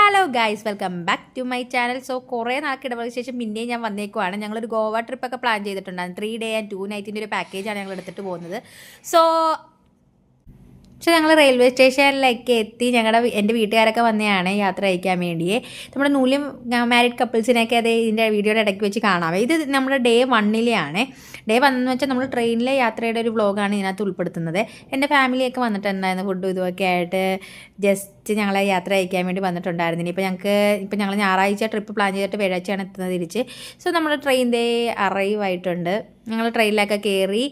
Hello guys, welcome back to my channel. So കുറേ നാൾക്കിടവേളയ്ക്ക് ശേഷം പിന്നെയും ഞാൻ വന്നേക്കുവാണ്. ഞങ്ങളൊരു ഗോവ ട്രിപ്പൊക്കെ പ്ലാൻ ചെയ്തിട്ടുണ്ടായിരുന്നു. 3 ഡേ ആൻഡ് 2 നൈറ്റിൻ്റെ ഒരു പാക്കേജാണ് ഞങ്ങൾ എടുത്തിട്ട് പോകുന്നത്. സോ ഞങ്ങൾ റെയിൽവേ സ്റ്റേഷനിലേക്ക് എത്തി. എൻ്റെ വീട്ടുകാരൊക്കെ വന്നതാണ് യാത്ര അയക്കാൻ വേണ്ടിയേ. നമ്മുടെ നൂലും മാരീഡ് കപ്പിൾസിനെയൊക്കെ അത് ഇതിൻ്റെ വീഡിയോയുടെ ഇടയ്ക്ക് വെച്ച് കാണാവേ. ഇത് നമ്മുടെ ഡേ 1 ഡേ 1 എന്ന് വെച്ചാൽ നമ്മൾ ട്രെയിനിലെ യാത്രയുടെ ഒരു വ്ളോഗാണ് ഇതിനകത്ത് ഉൾപ്പെടുത്തുന്നത്. എൻ്റെ ഫാമിലിയൊക്കെ വന്നിട്ടുണ്ടായിരുന്നു, ഫുഡും ഇതുമൊക്കെ ആയിട്ട് ജസ്റ്റ് ഞങ്ങളെ യാത്ര അയക്കാൻ വേണ്ടി വന്നിട്ടുണ്ടായിരുന്നു. ഇപ്പം ഞങ്ങൾ ഞായറാഴ്ച ട്രിപ്പ് പ്ലാൻ ചെയ്തിട്ട് വ്യാഴാഴ്ചയാണ് എത്തുന്നത് തിരിച്ച്. സോ നമ്മുടെ ട്രെയിൻ ഡേ അറൈവ് ആയിട്ടുണ്ട്. ഞങ്ങൾ ട്രെയിനിലൊക്കെ കയറി.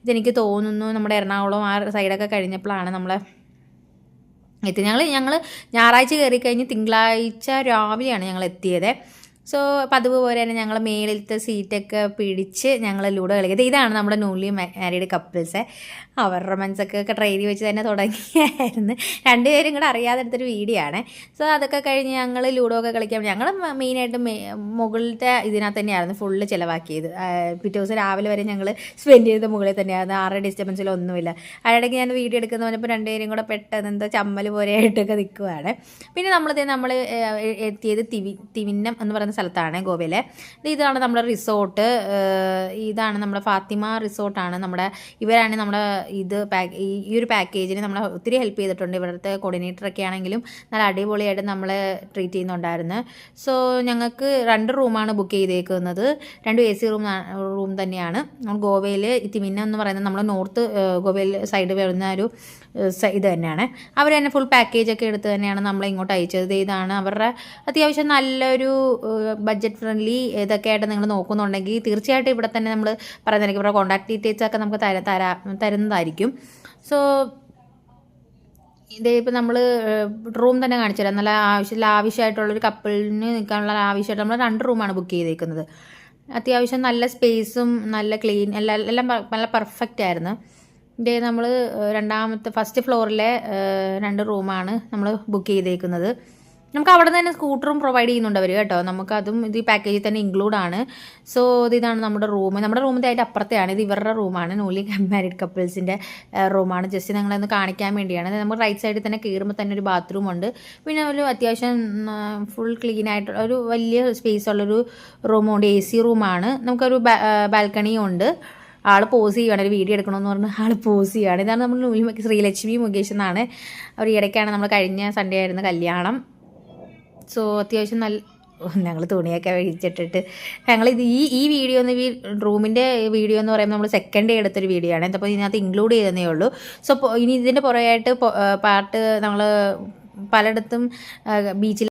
ഇതെനിക്ക് തോന്നുന്നു നമ്മുടെ എറണാകുളം ആ സൈഡൊക്കെ കഴിഞ്ഞപ്പോഴാണ് നമ്മൾ എത്തി. ഞങ്ങൾ ഞായറാഴ്ച കയറി കഴിഞ്ഞ് തിങ്കളാഴ്ച രാവിലെയാണ് ഞങ്ങൾ എത്തിയത്. സോ പതിവ് പോലെ തന്നെ ഞങ്ങൾ മേളിലത്തെ സീറ്റൊക്കെ പിടിച്ച് ഞങ്ങൾ ലൂഡോ കളിക്കുന്നത്. ഇതാണ് നമ്മുടെ ന്യൂലി മാരീഡ് കപ്പിൾസ്. അവർ റൊമാൻസൊക്കെ ട്രെയിനിൽ വെച്ച് തന്നെ തുടങ്ങിയായിരുന്നു. രണ്ടുപേരും കൂടെ അറിയാതെ എടുത്തൊരു വീഡിയോ ആണ്. സോ അതൊക്കെ കഴിഞ്ഞ് ഞങ്ങൾ ലൂഡോ ഒക്കെ കളിക്കാൻ ഞങ്ങൾ മെയിനായിട്ട് മുകളിലത്തെ ഇതിനകത്ത് തന്നെയായിരുന്നു ഫുള്ള് ചിലവാക്കിയത്. പിറ്റേ ദിവസം രാവിലെ വരെ ഞങ്ങൾ സ്പെൻഡ് ചെയ്തത് മുകളിൽ തന്നെയായിരുന്നു. ആരുടെ ഡിസ്റ്റർബൻസിലൊന്നുമില്ല. അതിനിടയ്ക്ക് ഞാൻ വീഡിയോ എടുക്കുന്ന പറഞ്ഞപ്പോൾ രണ്ടുപേരും കൂടെ പെട്ടെന്ന് എന്തോ ചമ്മൽ പോലെ ആയിട്ടൊക്കെ നിൽക്കുവാണ്. പിന്നെ നമ്മൾ എത്തിയത് തിവിന്നം എന്ന് പറയുന്ന സ്ഥലത്താണ് ഗോവയിലെ. ഇതാണ് നമ്മുടെ റിസോർട്ട്. ഇതാണ് നമ്മുടെ ഫാത്തിമ റിസോർട്ടാണ്. ഇവരാണ് നമ്മുടെ ഈ ഒരു പാക്കേജിന് നമ്മളെ ഒത്തിരി ഹെൽപ്പ് ചെയ്തിട്ടുണ്ട്. ഇവിടുത്തെ കോർഡിനേറ്ററൊക്കെ ആണെങ്കിലും നല്ല അടിപൊളിയായിട്ട് നമ്മളെ ട്രീറ്റ് ചെയ്യുന്നുണ്ടായിരുന്നു. സോ ഞങ്ങൾക്ക് 2 റൂമാണ് ബുക്ക് ചെയ്തേക്കുന്നത്. 2 AC റൂം തന്നെയാണ്. നമ്മൾ ഗോവയിൽ തിമിന്നം എന്ന് പറയുന്നത് നമ്മൾ നോർത്ത് ഗോവയിൽ സൈഡ് വരുന്ന ഒരു ഇത് തന്നെയാണ്. അവർ തന്നെ ഫുൾ പാക്കേജൊക്കെ എടുത്ത് തന്നെയാണ് നമ്മളെ ഇങ്ങോട്ട് അയച്ചത്. ഇതാണ് അവരുടെ അത്യാവശ്യം നല്ലൊരു ബഡ്ജറ്റ് ഫ്രണ്ട്ലി ഇതൊക്കെ ആയിട്ട് നിങ്ങൾ നോക്കുന്നുണ്ടെങ്കിൽ തീർച്ചയായിട്ടും ഇവിടെ തന്നെ നമ്മൾ പറയുന്നതായിരിക്കും. ഇവരുടെ കോൺടാക്ട് ഡീറ്റെയിൽസ് ഒക്കെ നമുക്ക് തരുന്നതായിരിക്കും. സോ ഇതേ ഇപ്പം നമ്മൾ റൂം തന്നെ കാണിച്ചു തരാം. നല്ല ആവശ്യമായിട്ടുള്ളൊരു കപ്പിളിന് നിൽക്കാനുള്ള ആവശ്യമായിട്ട് നമ്മൾ 2 റൂമാണ് ബുക്ക് ചെയ്തേക്കുന്നത്. അത്യാവശ്യം നല്ല സ്പേസും നല്ല ക്ലീൻ എല്ലാം നല്ല പെർഫെക്റ്റ് ആയിരുന്നു. ഇതേ നമ്മൾ ഫസ്റ്റ് ഫ്ലോറിലെ 2 റൂമാണ് നമ്മൾ ബുക്ക് ചെയ്തേക്കുന്നത്. നമുക്ക് അവിടെ തന്നെ സ്കൂട്ടറും പ്രൊവൈഡ് ചെയ്യുന്നുണ്ട് അവർ കേട്ടോ. നമുക്കതും ഇത് ഈ പാക്കേജിൽ തന്നെ ഇൻക്ലൂഡാണ്. സോ ഇതാണ് നമ്മുടെ റൂമിൻ്റെ അതിൻ്റെ അപ്പുറത്തെയാണ്. ഇത് ഇവരുടെ റൂമാണ്, ന്യൂലി മാരീഡ് കപ്പിൾസിൻ്റെ റൂമാണ്. ജസ്റ്റ് ഞങ്ങളൊന്ന് കാണിക്കാൻ വേണ്ടിയാണ്. നമുക്ക് റൈറ്റ് സൈഡിൽ തന്നെ കയറുമ്പോൾ തന്നെ ഒരു ബാത്റൂം ഉണ്ട്. പിന്നെ ഒരു അത്യാവശ്യം ഫുൾ ക്ലീൻ ആയിട്ടുള്ള ഒരു വലിയ സ്പേസ് ഉള്ളൊരു റൂമുണ്ട്. AC റൂമാണ്. നമുക്കൊരു ബാൽക്കണിയും ഉണ്ട്. ആൾ പോസ് ചെയ്യുകയാണ്, ഒരു വീഡിയോ എടുക്കണമെന്ന് പറഞ്ഞ് ആൾ പോസ് ചെയ്യുകയാണ്. ഇതാണ് നമ്മൾ ശ്രീലക്ഷ്മി മുകേഷ് എന്നാണ്. അവർ ഇടയ്ക്കാണ് നമ്മൾ കഴിഞ്ഞ സൺഡേ ആയിരുന്നു കല്യാണം. സോ അത്യാവശ്യം ഞങ്ങൾ തുണിയൊക്കെ വിരിച്ചിട്ടിട്ട് ഈ വീഡിയോ ഈ റൂമിൻ്റെ വീഡിയോ എന്ന് പറയുമ്പോൾ നമ്മൾ സെക്കൻഡ് ഡേ എടുത്തൊരു വീഡിയോ ആണ്. അപ്പോൾ ഇതിനകത്ത് ഇൻക്ലൂഡ് ചെയ്തതേ ഉള്ളൂ. സോ ഇനി ഇതിൻ്റെ പുറകെയായിട്ട് പാർട്ട് നമ്മൾ പലയിടത്തും ബീച്ചിൽ